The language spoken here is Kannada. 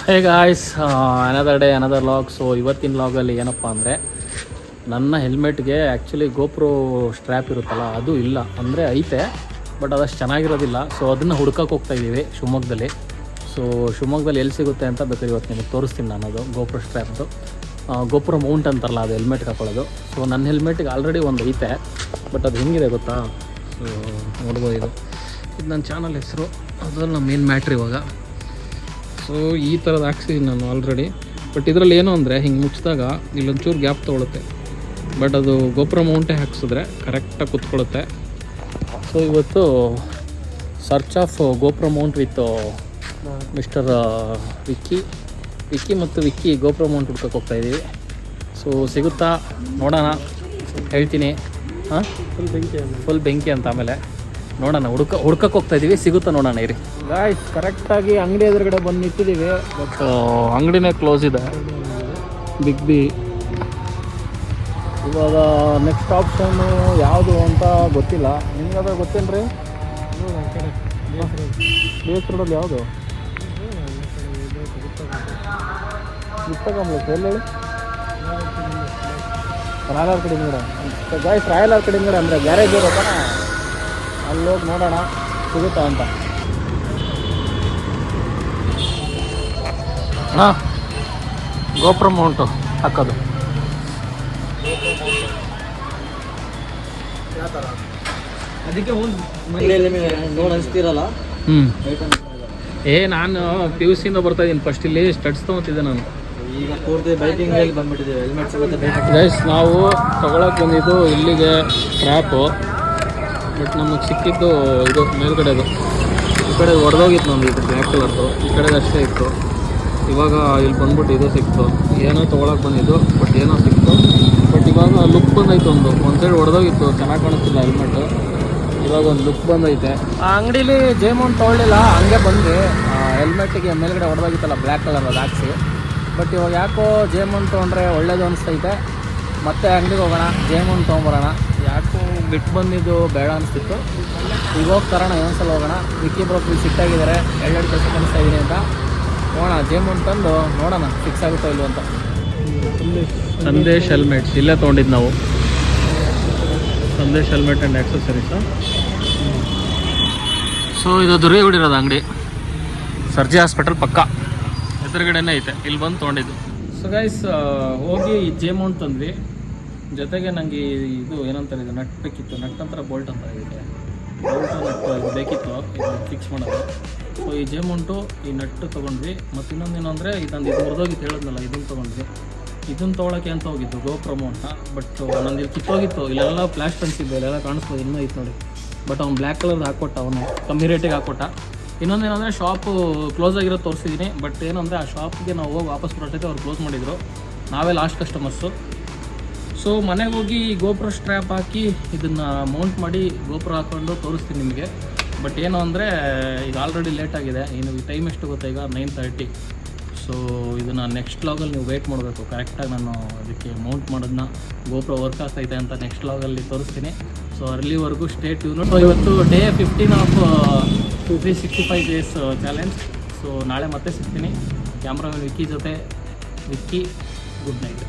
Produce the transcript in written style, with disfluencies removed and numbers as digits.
ಹೇ guys, another day another log. So ಇವತ್ತಿನ ಲಾಗಲ್ಲಿ ಏನಪ್ಪ ಅಂದರೆ, ನನ್ನ ಹೆಲ್ಮೆಟ್ಗೆ ಆ್ಯಕ್ಚುಲಿ ಗೋಪ್ರೋ ಸ್ಟ್ರ್ಯಾಪ್ ಇರುತ್ತಲ್ಲ ಅದು ಇಲ್ಲ, ಅಂದರೆ ಐತೆ ಬಟ್ ಅದಷ್ಟು ಚೆನ್ನಾಗಿರೋದಿಲ್ಲ. ಸೊ ಅದನ್ನು ಹುಡ್ಕಕ್ಕೆ ಹೋಗ್ತಾಯಿದ್ದೀವಿ ಶಿವಮೊಗ್ಗದಲ್ಲಿ. ಸೊ ಶಿವಮೊಗ್ಗದಲ್ಲಿ ಎಲ್ಲಿ ಸಿಗುತ್ತೆ ಅಂತ ಬೇಕಾದ್ರೆ ಇವತ್ತು ನಿಮಗೆ ತೋರಿಸ್ತೀನಿ ನಾನು. ಅದು ಗೋಪ್ರೋ ಸ್ಟ್ರ್ಯಾಪ್ದು ಗೋಪ್ರೋ ಮೌಂಟ್ ಅಂತಾರಲ್ಲ, ಅದು ಹೆಲ್ಮೆಟ್ಗೆ ಹಾಕೊಳ್ಳೋದು. ಸೊ ನನ್ನ ಹೆಲ್ಮೆಟ್ಗೆ ಆಲ್ರೆಡಿ ಒಂದು ಐತೆ, ಬಟ್ ಅದು ಹೆಂಗಿದೆ ಗೊತ್ತಾ? ಸೊ ನೋಡ್ಬೋದು, ಇದು ನನ್ನ ಚಾನಲ್ ಹೆಸರು, ಅದ್ರಲ್ಲಿ ನಮ್ಮ ಮೇನ್ ಮ್ಯಾಟ್ರ್ ಇವಾಗ. ಸೊ ಈ ಥರದ್ದು ಹಾಕ್ಸಿದ್ದೀನಿ ನಾನು ಆಲ್ರೆಡಿ. ಬಟ್ ಇದರಲ್ಲಿ ಏನು ಅಂದರೆ, ಹಿಂಗೆ ಮುಚ್ಚಿದಾಗ ಇಲ್ಲೊಂಚೂರು ಗ್ಯಾಪ್ ತೊಗೊಳುತ್ತೆ. ಬಟ್ ಅದು ಗೋಪ್ರೋ ಮೌಂಟೇ ಹಾಕ್ಸಿದ್ರೆ ಕರೆಕ್ಟಾಗಿ ಕುತ್ಕೊಳ್ಳುತ್ತೆ. ಸೊ ಇವತ್ತು search of GoPro Mount with mister Vicky ಮತ್ತು ವಿಕ್ಕಿ ಗೋಪ್ರೋ ಮೌಂಟ್ ಹುಡ್ಕಕ್ಕೆ ಹೋಗ್ತಾಯಿದ್ದೀವಿ. ಸೊ ಸಿಗುತ್ತಾ ನೋಡೋಣ, ಹೇಳ್ತೀನಿ. ಹಾಂ, ಫುಲ್ ಬೆಂಕಿ ಅಂತ. ಆಮೇಲೆ ನೋಡೋಣ, ಹುಡ್ಕಕ್ಕೆ ಹೋಗ್ತಾಯಿದ್ದೀವಿ, ಸಿಗುತ್ತಾ ನೋಡೋಣ ಇರಿ. ಗಾಯ್ಸ್, ಕರೆಕ್ಟಾಗಿ ಅಂಗಡಿ ಎದುರುಗಡೆ ಬಂದು ನಿಂತಿದ್ದೀವಿ, ಬಟ್ ಅಂಗಡಿನೇ ಕ್ಲೋಸ್ ಇದೆ. Big B. ಇವಾಗ ನೆಕ್ಸ್ಟ್ ಆಪ್ಷನ್ನು ಯಾವುದು ಅಂತ ಗೊತ್ತಿಲ್ಲ. ನಿಮ್ಗಾದ್ರೆ ಗೊತ್ತೇನು ರೀ? ಬಿ ಎಸ್ ರೋಡಲ್ಲಿ ಯಾವುದು ಗುತ್ತಕಂಬ್ಲಕ್ಕೆ ಎಲ್ಲಿ ಹೇಳಿ? ರಾಯಲ್ ಕಡೆ ಹಿಂಗಡೆ. ಗಾಯ್ಸ್, ರಾಯಲ್ ಕಡೆ ಹಿಂಗಡೆ ಅಂದರೆ ಗ್ಯಾರೇಜ್ ಇರೋತಾನ, ಅಲ್ಲಿ ಹೋಗಿ ನೋಡೋಣ ಸಿಗುತ್ತಾ ಅಂತ. ಹಾಂ, ಗೋಪ್ರೋ ಮೌಂಟು ಹಾಕೋದು. ಅದಕ್ಕೆ ನೋಡಿ ಅನಿಸ್ತಿರಲ್ಲ. ನಾನು ಪಿ ಯು ಸಿಯಿಂದ ಬರ್ತಾ ಇದ್ದೀನಿ. ಫಸ್ಟ್ ಇಲ್ಲಿ ಸ್ಟಡ್ಸ್ ತೊಗೊತಿದ್ದೆ ನಾನು. ಈಗ ಪೂರ್ತಿ ಬೈಕಿಂಗ್ ಬಂದ್ಬಿಟ್ಟಿದ್ದೀವಿ. ಹೆಲ್ಮೆಟ್ ಸಿಗುತ್ತೆ. ಗೈಸ್, ನಾವು ತೊಗೊಳಕ್ಕೆ ಬಂದಿದ್ದು ಇಲ್ಲಿಗೆ ಟ್ರ್ಯಾಪು, ಬಟ್ ನಮಗೆ ಸಿಕ್ಕಿದ್ದು ಇದು ಮೇಲ್ಗಡೆದು. ಈ ಕಡೆ ಹೊಡೆದೋಗಿತ್ತು ನಮ್ದು, ಇದು ಬ್ಲ್ಯಾಕ್ ಕಲರ್ದು. ಈ ಕಡೆದು ಅಷ್ಟೇ ಇತ್ತು. ಇವಾಗ ಇಲ್ಲಿ ಬಂದ್ಬಿಟ್ಟು ಇದು ಸಿಕ್ತು. ಏನೋ ತೊಗೊಳಕ್ಕೆ ಬಂದಿದ್ದು, ಬಟ್ ಏನೋ ಸಿಕ್ತು. ಬಟ್ ಇವಾಗ ಲುಕ್ ಬಂದೈತೆ. ಒಂದು ಸೈಡ್ ಹೊಡೆದೋಗಿತ್ತು, ಚೆನ್ನಾಗಿ ಕಾಣಿಸ್ತಿಲ್ಲ ಹೆಲ್ಮೆಟ್ಟು. ಇವಾಗ ಒಂದು ಲುಕ್ ಬಂದೈತೆ. ಆ ಅಂಗಡೀಲಿ ಜೇಮೌಂಟ್ ತೊಗೊಳ್ಳಿಲ್ಲ, ಹಂಗೆ ಬಂದು ಹೆಲ್ಮೆಟ್ಟಿಗೆ ಮೇಲ್ಗಡೆ ಹೊಡೆದೋಗಿತ್ತಲ್ಲ ಬ್ಲ್ಯಾಕ್ ಕಲರ್, ಅದು ಹಾಕ್ಸಿ. ಬಟ್ ಇವಾಗ ಯಾಕೋ ಜೇಮೌಂಟ್ ತೊಗೊಂಡ್ರೆ ಒಳ್ಳೇದು ಅನಿಸ್ತೈತೆ. ಮತ್ತೆ ಅಂಗಡಿಗೆ ಹೋಗೋಣ, ಜೇಮೌಂಟ್ ತೊಗೊಂಬರೋಣ. ಯಾಕೋ ಬಿಟ್ಟು ಬಂದಿದ್ದು ಬೇಡ ಅನಿಸ್ತಿತ್ತು. ಈಗ ಹೋಗಿ ತರೋಣ, ಇನ್ನೊಂದ್ಸಲ ಹೋಗೋಣ. ವಿಕ್ಕಿ ಬ್ರೋ ಫುಲ್ ಸಿಟ್ಟಾಗಿದ್ದಾರೆ, 2 ಕೆಲಸ ಕಲಿಸ್ತಾ ಇದ್ದೀನಿ ಅಂತ. ಹೋಗೋಣ, ಜೇಮೌಂಟ್ ತಂದು ನೋಡೋಣ ಫಿಕ್ಸ್ ಆಗುತ್ತೋ ಇಲ್ವ ಅಂತ. ಸಂದೇಶ್ ಹೆಲ್ಮೆಟ್ಸ್ ಇಲ್ಲೇ ತೊಗೊಂಡಿದ್ದು ನಾವು. Sandesh helmet and accessories. So ಇದು ದುರ್ಗಗುಡಿರೋದು ಅಂಗಡಿ, ಸರ್ಜಿ ಹಾಸ್ಪಿಟಲ್ ಪಕ್ಕ ಎದುರುಗಡೆನೇ ಐತೆ. ಇಲ್ಲಿ ಬಂದು ತೊಗೊಂಡಿದ್ದು. ಸೊ ಗೈಸ್, ಹೋಗಿ ಜೇಮೌಂಟ್ ತಂದ್ವಿ. ಜೊತೆಗೆ ನನಗೆ ಇದು ಏನಂತಾರೆ, ಇದು ನಟ್ ಬೇಕಿತ್ತು. ನಟ್ ಅಂತಾರೆ ಬೋಲ್ಟ್ ಅಂತ ಇದೆ. ಬೋಲ್ಟು ನಟ್ಟು ಬೇಕಿತ್ತು ಇದು ಫಿಕ್ಸ್ ಮಾಡೋದು. ಸೊ ಈ ಜೇಮೌಂಟು, ಈ ನಟ್ಟು ತೊಗೊಂಡ್ವಿ. ಮತ್ತು ಇನ್ನೊಂದೇನು ಅಂದರೆ, ಇದು ಮುರಿದೋಗಿತ್ತು ಹೇಳಿದ್ನಲ್ಲ, ಇದನ್ನು ತೊಗೊಂಡ್ವಿ. ಇದನ್ನು ತೊಗೊಳಕ್ಕೆ ಅಂತ ಹೋಗಿದ್ದು ಗೋಪ್ರೋ ಮೌಂಟ್ನ. ಬಟ್ ನಂದು ಇಲ್ಲಿ ಕಿತ್ತೋಗಿತ್ತು. ಇಲ್ಲೆಲ್ಲ ಪ್ಲಾಸ್ಟರ್ಸ್ ಇದೆ, ಇಲ್ಲೆಲ್ಲ ಕಾಣಿಸ್ಬೋದು, ಇನ್ನೂ ಇತ್ತು ನೋಡಿ. ಬಟ್ ಅವ್ನು ಬ್ಲ್ಯಾಕ್ ಕಲರ್ದು ಹಾಕ್ಕೊಟ್ಟ, ಅವನು ಕಮ್ಮಿ ರೇಟಿಗೆ ಹಾಕ್ಕೊಟ್ಟ. ಇನ್ನೊಂದೇನಂದರೆ, ಶಾಪು ಕ್ಲೋಸ್ ಆಗಿರೋದು ತೋರಿಸಿದ್ದೀನಿ. ಬಟ್ ಏನಂದರೆ, ಆ ಶಾಪ್ಗೆ ನಾವು ಹೋಗಿ ವಾಪಸ್ ಬರೋಷ್ಟೈತೆ ಅವ್ರು ಕ್ಲೋಸ್ ಮಾಡಿದರು. ನಾವೇ ಲಾಸ್ಟ್ ಕಸ್ಟಮರ್ಸು. ಸೊ ಮನೆಗೆ ಹೋಗಿ ಗೋಪ್ರೋ ಸ್ಟ್ರ್ಯಾಪ್ ಹಾಕಿ ಇದನ್ನು ಮೌಂಟ್ ಮಾಡಿ ಗೋಪ್ರೋ ಹಾಕ್ಕೊಂಡು ತೋರಿಸ್ತೀನಿ ನಿಮಗೆ. ಬಟ್ ಏನು ಅಂದರೆ, ಈಗ ಆಲ್ರೆಡಿ ಲೇಟ್ ಆಗಿದೆ. ಇನ್ನು ಈ ಟೈಮ್ ಎಷ್ಟು ಗೊತ್ತಾ? ಈಗ 9:30. ಸೊ ಇದನ್ನು ನೆಕ್ಸ್ಟ್ ಲಾಗಲ್ಲಿ ನೀವು ವೇಟ್ ಮಾಡಬೇಕು. ಕರೆಕ್ಟಾಗಿ ನಾನು ಅದಕ್ಕೆ ಮೌಂಟ್ ಮಾಡೋದನ್ನ, ಗೋಪ್ರೋ ವರ್ಕ್ ಆಗ್ತೈತೆ ಅಂತ ನೆಕ್ಸ್ಟ್ ಲಾಗಲ್ಲಿ ತೋರಿಸ್ತೀನಿ. ಸೊ ಅಲ್ಲಿವರೆಗೂ ಸ್ಟೇ ಟ್ಯೂನ್. ಸೊ ಇವತ್ತು day 15 of 365 days challenge. So ನಾಳೆ ಮತ್ತೆ ಸಿಗ್ತೀನಿ ಕ್ಯಾಮ್ರಾಮನ್ ವಿಕ್ಕಿ ಜೊತೆ. Vicky, good night.